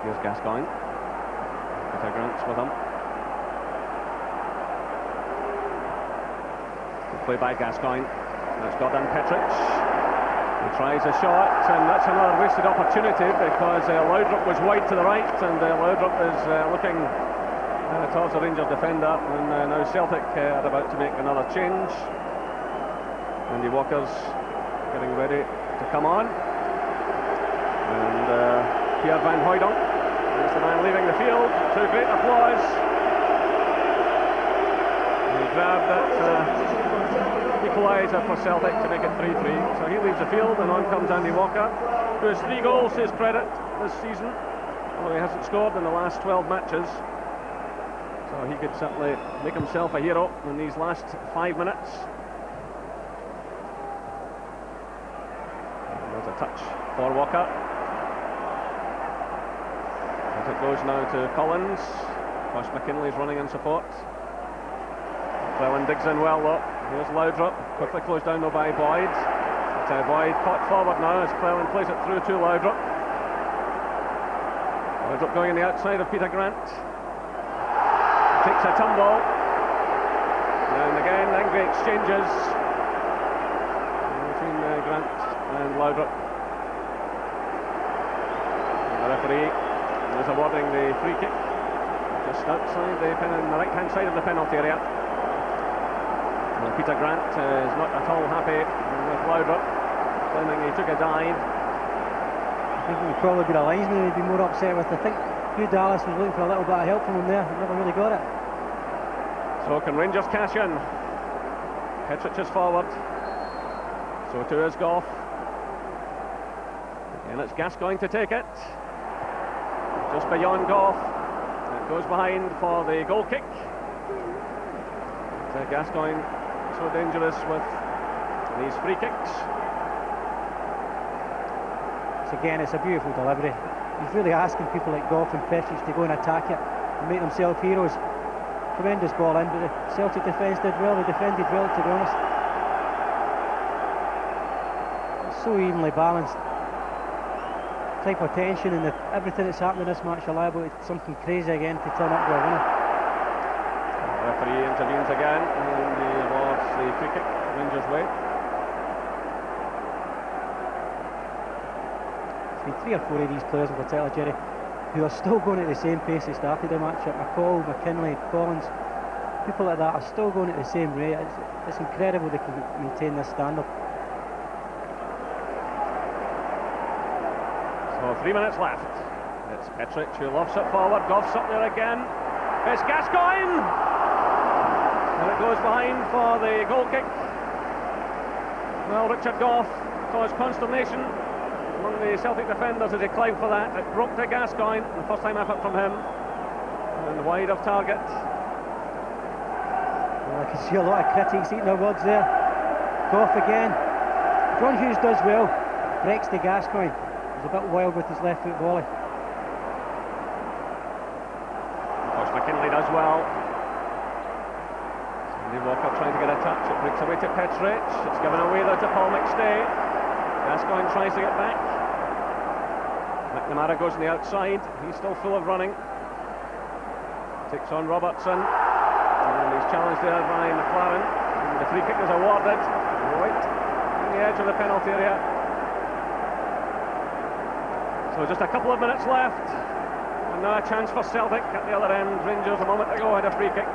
Here's Gascoigne. Peter Grant's with him. Good play by Gascoigne. That's Gordon Petric. He tries a shot, and that's another wasted opportunity because Laudrup was wide to the right, and Laudrup is looking towards the Rangers defender, and now Celtic are about to make another change. Andy Walker's getting ready to come on, and Pierre Van Hooydonk is the man leaving the field to great applause. He grabbed that equaliser for Celtic to make it 3-3, so he leaves the field, and on comes Andy Walker, who has 3 goals to his credit this season, although he hasn't scored in the last 12 matches. So he could certainly make himself a hero in these last 5 minutes. And there's a touch for Walker. As it goes now to Collins. Josh McKinley's running in support. Cleland digs in well though. Here's Laudrup, quickly closed down though by Boyd. But Boyd caught forward now as Cleland plays it through to Laudrup. Laudrup going on the outside of Peter Grant. Takes a tumble, and again angry exchanges between Grant and Laudrup. And the referee is awarding the free kick just outside the on the right-hand side of the penalty area. And Peter Grant is not at all happy with Laudrup, claiming he took a dive. I think it would probably be the linesman he'd be more upset with. I think Hugh Dallas was looking for a little bit of help from him there, never really got it. So can Rangers cash in? Petric is forward, so too is Gough. And it's Gascoigne to take it. Just beyond Gough. It goes behind for the goal kick. Gascoigne so dangerous with these free kicks. So again, it's a beautiful delivery. He's really asking people like Gough and Petric to go and attack it and make themselves heroes. Tremendous ball in, but the Celtic defence did well. They defended well, to be honest. It's so evenly balanced. Type of tension and everything that's happened in this match are liable to something crazy again to turn up to a winner. The referee intervenes again and he awards the free kick Rangers' way. There's been 3 or 4 of these players in particular, Jerry, who are still going at the same pace they started the match at. McCall, McKinley, Collins, people like that are still going at the same rate. It's incredible they can maintain this standard. So 3 minutes left. It's Petric who lofts it forward. Gough's up there again. It's Gascoigne! And it goes behind for the goal kick. Well, Richard Gough caused consternation among the Celtic defenders as he climbed for that. It broke to Gascoigne, the first time effort from him, and wide of target. Well, I can see a lot of critics eating their words there. Gough again. John Hughes does well, breaks to Gascoigne. He's a bit wild with his left foot volley. Josh McKinley does well. Andy Walker trying to get a touch. It breaks away to Petric. It's given away though to Paul McStay. Gascoigne tries to get back. McNamara goes on the outside. He's still full of running. Takes on Robertson. And he's challenged there by McLaren. And the free kick is awarded. Right on the edge of the penalty area. So just a couple of minutes left. And now a chance for Celtic at the other end. Rangers a moment ago had a free kick.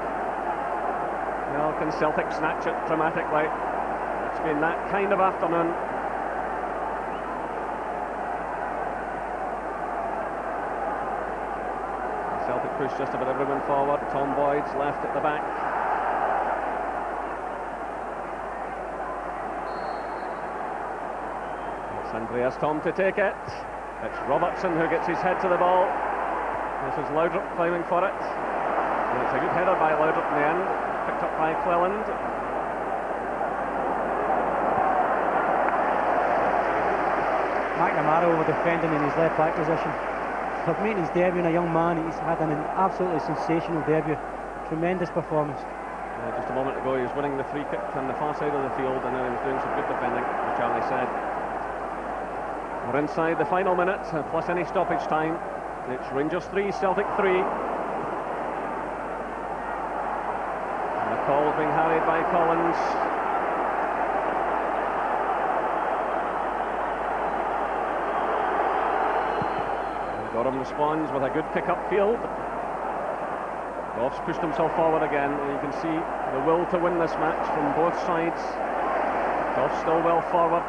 Well, can Celtic snatch it dramatically? It's been that kind of afternoon. Celtic push just about everyone forward. Tom Boyd's left at the back. It's Andreas Tom to take it. It's Robertson who gets his head to the ball. This is Laudrup climbing for it. And it's a good header by Laudrup in the end. Picked up by Cleland. McNamara over defending in his left back position. For making his debut in a young man, he's had an absolutely sensational debut. Tremendous performance. Just a moment ago he was winning the free kick from the far side of the field, and now he was doing some good defending, as Charlie said. We're inside the final minute, plus any stoppage time. It's Rangers 3, Celtic 3. And the call being harried by Collins. And Gorham responds with a good kick upfield. Goff's pushed himself forward again, and you can see the will to win this match from both sides. Goff still well forward.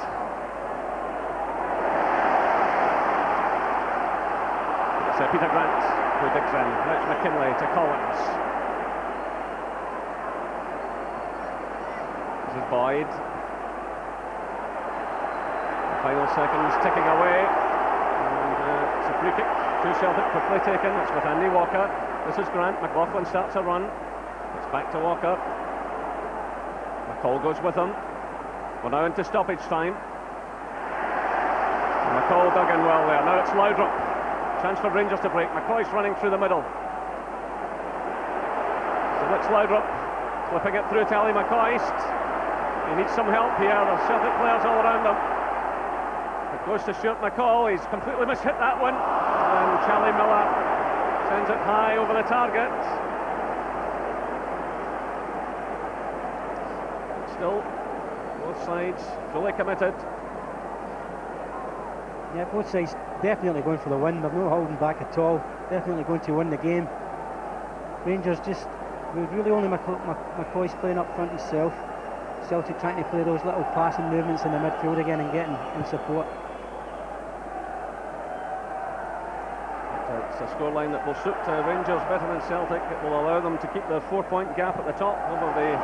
It's Peter Grant who digs in. Rich McKinlay to Collins. This is Boyd. The final seconds ticking away. And it's a free kick to Celtic, quickly taken. It's with Andy Walker. This is Grant. McLaughlin starts a run. It's back to Walker. McCall goes with him. We're now into stoppage time. And McCall dug in well there. Now it's Laudrup. Chance for Rangers to break. McCoy's running through the middle. So it's Laudrup flipping it through to Ali McCoist. He needs some help here. There's Celtic players all around him. It goes to Stuart McCall. He's completely mishit that one. And Charlie Miller sends it high over the target. Still, both sides fully committed. Yeah, both sides definitely going for the win. They're not holding back at all. Definitely going to win the game. Rangers just, with really only McCoy's playing up front himself. Celtic trying to play those little passing movements in the midfield again and getting in support. It's a scoreline that will suit Rangers better than Celtic. It will allow them to keep their 4-point gap at the top over the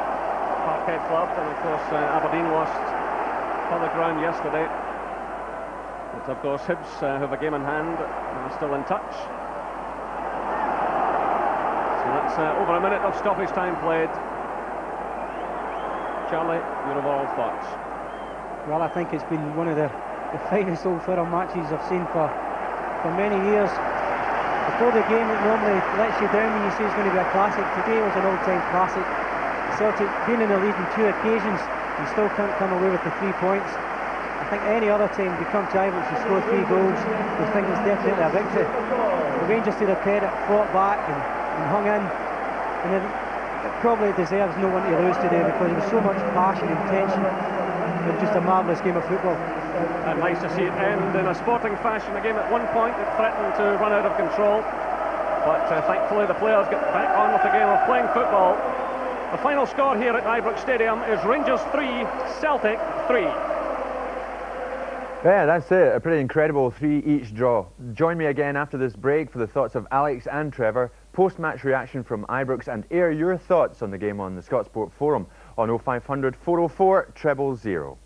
Parkhead club, and of course Aberdeen lost further ground yesterday. But of course Hibs have a game in hand and are still in touch. So that's over a minute of stoppage time played. Charlie, your overall thoughts? Well, I think it's been one of the finest Old Firm matches I've seen for many years. Before the game it normally lets you down when you say it's going to be a classic. Today was an old-time classic. Celtic been in the lead on 2 occasions and still can't come away with the 3 points. I think any other time they come to Ibrox and score 3 goals, they think it's definitely a victory. The Rangers, to their credit, fought back and hung in, and it probably deserves no one to lose today because there was so much passion and tension. It was just a marvellous game of football. And nice to see it end in a sporting fashion. A game at one point that threatened to run out of control, but thankfully the players get back on with the game of playing football. The final score here at Ibrox Stadium is Rangers 3, Celtic 3. Yeah, that's it. A pretty incredible 3-each draw. Join me again after this break for the thoughts of Alex and Trevor, post-match reaction from Ibrox, and air your thoughts on the game on the Scott Sport Forum on 0500 404 000.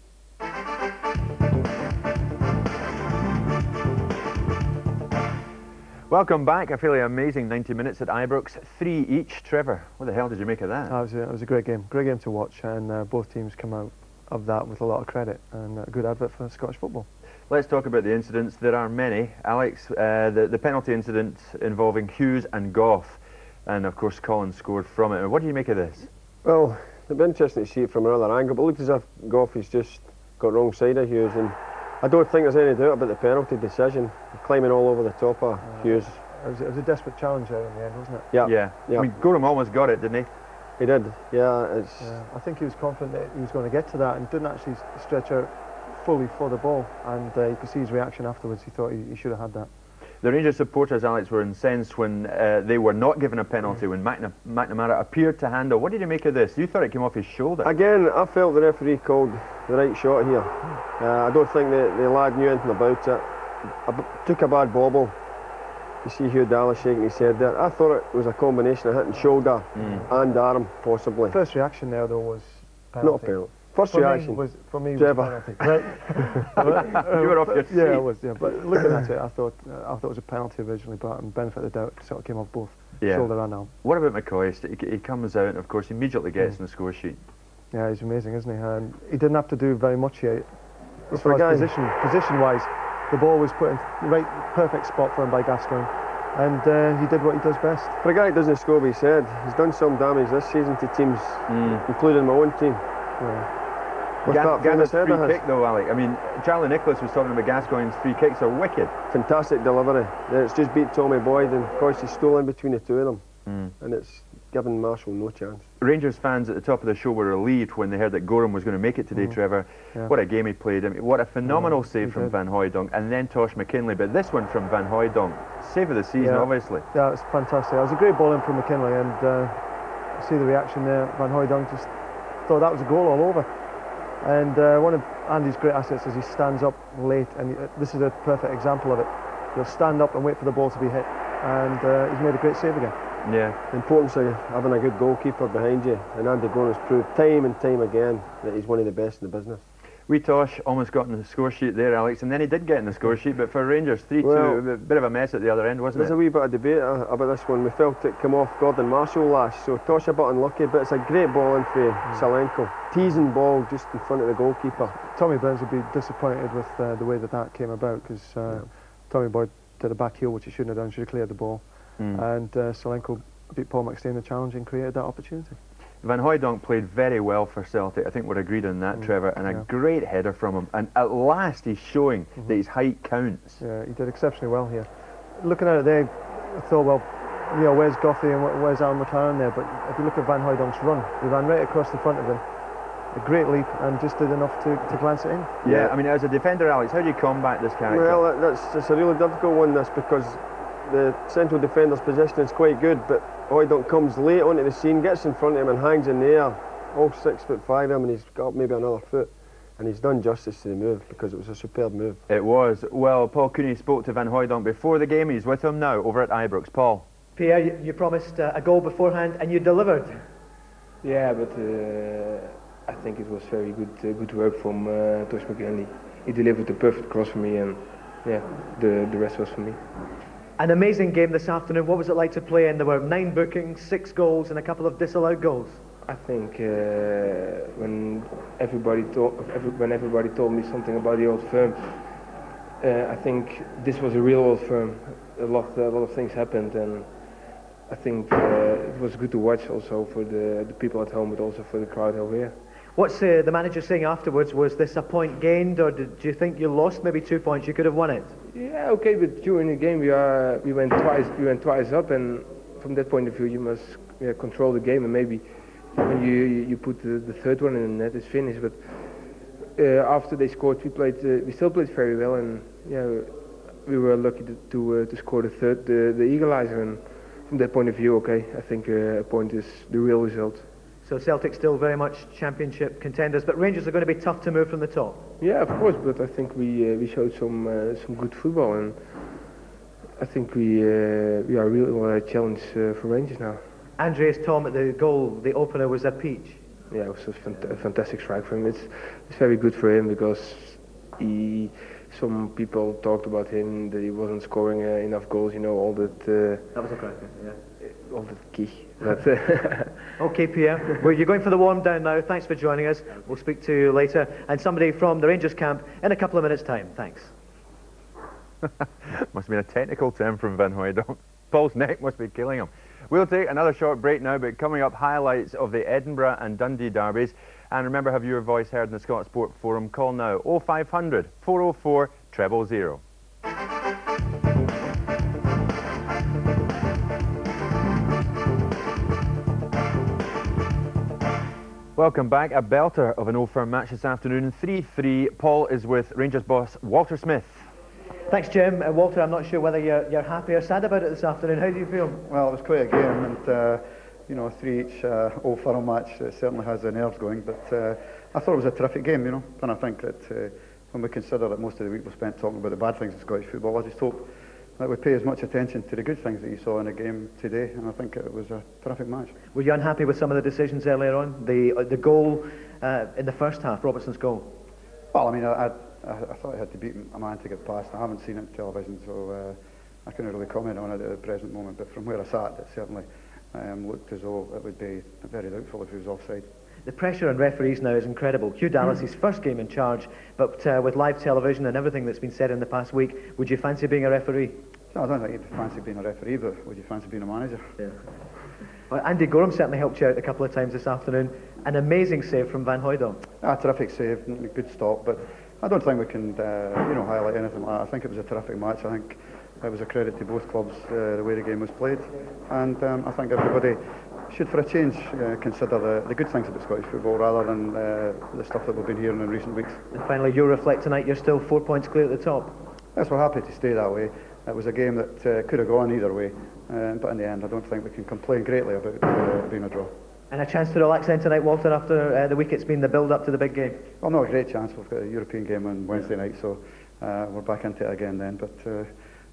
Welcome back. A fairly amazing 90 minutes at Ibrox, 3 each. Trevor, what the hell did you make of that? It was a great game to watch, and both teams come out of that with a lot of credit and a good advert for Scottish football. Let's talk about the incidents. There are many. Alex, the penalty incident involving Hughes and Goff, and of course Collins scored from it. What do you make of this? Well, it'd be interesting to see it from another angle, but it looked as if Goff has just got wrong side of Hughes, and I don't think there's any doubt about the penalty decision. Climbing all over the top of Hughes. It was a desperate challenge there in the end, wasn't it? Yeah. I mean, Gorham almost got it, didn't he? He did, yeah. I think he was confident that he was going to get to that and didn't actually stretch out fully for the ball, and you could see his reaction afterwards. He thought he should have had that. The Rangers supporters, Alex, were incensed when they were not given a penalty when McNamara appeared to handle. What did you make of this? You thought it came off his shoulder. Again, I felt the referee called the right shot here. I don't think the lad knew anything about it. Took a bad bobble. You see Hugh Dallas shaking his head there. I thought it was a combination of hitting shoulder and arm, possibly. First reaction there, though, was penalty. Not a penalty. First reaction was Trevor. penalty. Right? You were off your seat. Yeah, I was. Yeah, but looking at it, I thought it was a penalty originally, but on benefit of the doubt, it sort of came off both shoulder and arm. What about McCoy? He comes out and, of course, immediately gets in the score sheet. Yeah, he's amazing, isn't he? And he didn't have to do very much here. As For far a as guy, position-wise, the ball was put in the right, perfect spot for him by Gascoigne, and he did what he does best. For a guy that doesn't score with his head, he's done some damage this season to teams, including my own team. Gascoigne's free kick though, Alec. I mean, Charlie Nicholas was talking about Gascoigne's free kicks are wicked. Fantastic delivery. It's just beat Tommy Boyd, and of course he's stolen between the two of them, and it's given Marshall no chance. Rangers fans at the top of the show were relieved when they heard that Gorham was going to make it today, Trevor. Yeah. What a game he played. I mean, what a phenomenal save from Van Hooijdonk, and then Tosh McKinley. But this one from Van Hooijdonk, save of the season, obviously. Yeah, it's fantastic. It was a great ball in from McKinley, and see the reaction there. Van Hooijdonk just thought that was a goal all over. And one of Andy's great assets is he stands up late, and this is a perfect example of it. He'll stand up and wait for the ball to be hit, and he's made a great save again. Yeah, the importance of having a good goalkeeper behind you, and Andy Gorham has proved time and time again that he's one of the best in the business. Wee Tosh almost got in the score sheet there, Alex, and then he did get in the score sheet, but for Rangers 3-2, well, a bit of a mess at the other end, wasn't it? There's a wee bit of debate about this one. We felt it come off Gordon Marshall last, so Tosh a bit unlucky, but it's a great ball in for Salenko. Teasing ball just in front of the goalkeeper. Tommy Burns would be disappointed with the way that came about, because Tommy Boyd did a back heel, which he shouldn't have done, should have cleared the ball. And Salenko beat Paul McStay in the challenge and created that opportunity. Van Hooijdonk played very well for Celtic. I think we're agreed on that, Trevor, and a great header from him. And at last he's showing that his height counts. Yeah, he did exceptionally well here. Looking at it there, I thought, well, you know, where's Goffey and where's Alan McLaren there? But if you look at Van Hooijdonk's run, he ran right across the front of him. A great leap, and just did enough to glance it in. Yeah, I mean, as a defender, Alex, how do you combat this character? Well, that's a really difficult one, this, because the central defender's position is quite good, but Hooijdonk comes late onto the scene, gets in front of him and hangs in the air, all 6'5" of him, and he's got maybe another foot, and he's done justice to the move, because it was a superb move. It was. Well, Paul Cooney spoke to Van Hooijdonk before the game. He's with him now over at Ibrox. Paul. Pierre, you promised a goal beforehand and you delivered. Yeah, but I think it was very good work from Tosh McKinley. He delivered the perfect cross for me, and yeah, the rest was for me. An amazing game this afternoon. What was it like to play in? There were 9 bookings, 6 goals and a couple of disallowed goals. I think when everybody told me something about the old firm, I think this was a real old firm. A lot of things happened, and I think it was good to watch also for the people at home, but also for the crowd over here. What's the manager saying afterwards? Was this a point gained, or do you think you lost maybe 2 points? You could have won it. Yeah, okay, but during the game we went twice up, and from that point of view you must control the game, and maybe when you put the third one in the net, it's finished. But after they scored, we still played very well, and we were lucky to score the third, the equalizer, and from that point of view, okay, I think a point is the real result. So Celtic still very much championship contenders, but Rangers are going to be tough to move from the top. Yeah, of course, but I think we showed some good football, and I think we are really a challenge for Rangers now. Andreas Tom at the goal, the opener, was a peach. Yeah, it was a fantastic strike for him. It's very good for him, because some people talked about him that he wasn't scoring enough goals. You know, all that. That was a cracker, yeah. All that key. Okay, Pierre. Well, you're going for the warm down now. Thanks for joining us. We'll speak to you later, and somebody from the Rangers camp in a couple of minutes' time. Thanks. Must have been a technical term from Van Hooijdonk. Paul's neck must be killing him. We'll take another short break now, but coming up, highlights of the Edinburgh and Dundee derbies. And remember, have your voice heard in the Scott Sport Forum. Call now 0500 404 000. Welcome back. A belter of an Old Firm match this afternoon. 3-3. Paul is with Rangers boss Walter Smith. Thanks, Jim. Walter, I'm not sure whether you're happy or sad about it this afternoon. How do you feel? Well, it was quite a game, and you know, 3 each Old Firm match certainly has the nerves going. But I thought it was a terrific game, you know. And I think that when we consider that most of the week was spent talking about the bad things in Scottish football, I just hope that we pay as much attention to the good things that you saw in the game today. And I think it was a terrific match. Were you unhappy with some of the decisions earlier on? The goal in the first half, Robertson's goal. Well, I mean, I thought I had to beat a man to get past. I haven't seen it on television, so I can't really comment on it at the present moment. But from where I sat, it certainly looked as though it would be very doubtful if he was offside. The pressure on referees now is incredible. Hugh Dallas, his first game in charge, but with live television and everything that's been said in the past week, would you fancy being a referee? No, I don't think you'd fancy being a referee, but would you fancy being a manager? Yeah. Well, Andy Gorham certainly helped you out a couple of times this afternoon. An amazing save from Van Hooijdonk. Terrific save, good stop, but I don't think we can highlight anything like that. I think it was a terrific match. I think it was a credit to both clubs, the way the game was played, and I think everybody should, for a change, consider the good things about Scottish football rather than the stuff that we've been hearing in recent weeks. And finally, you reflect tonight, you're still 4 points clear at the top. Yes, we're happy to stay that way. It was a game that could have gone either way, but in the end I don't think we can complain greatly about being a draw. And a chance to relax then tonight, Walter, after the week it's been the build-up to the big game? Well, not a great chance. We've got a European game on Wednesday night, so we're back into it again then, but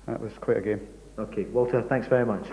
it was quite a game. OK, Walter, thanks very much.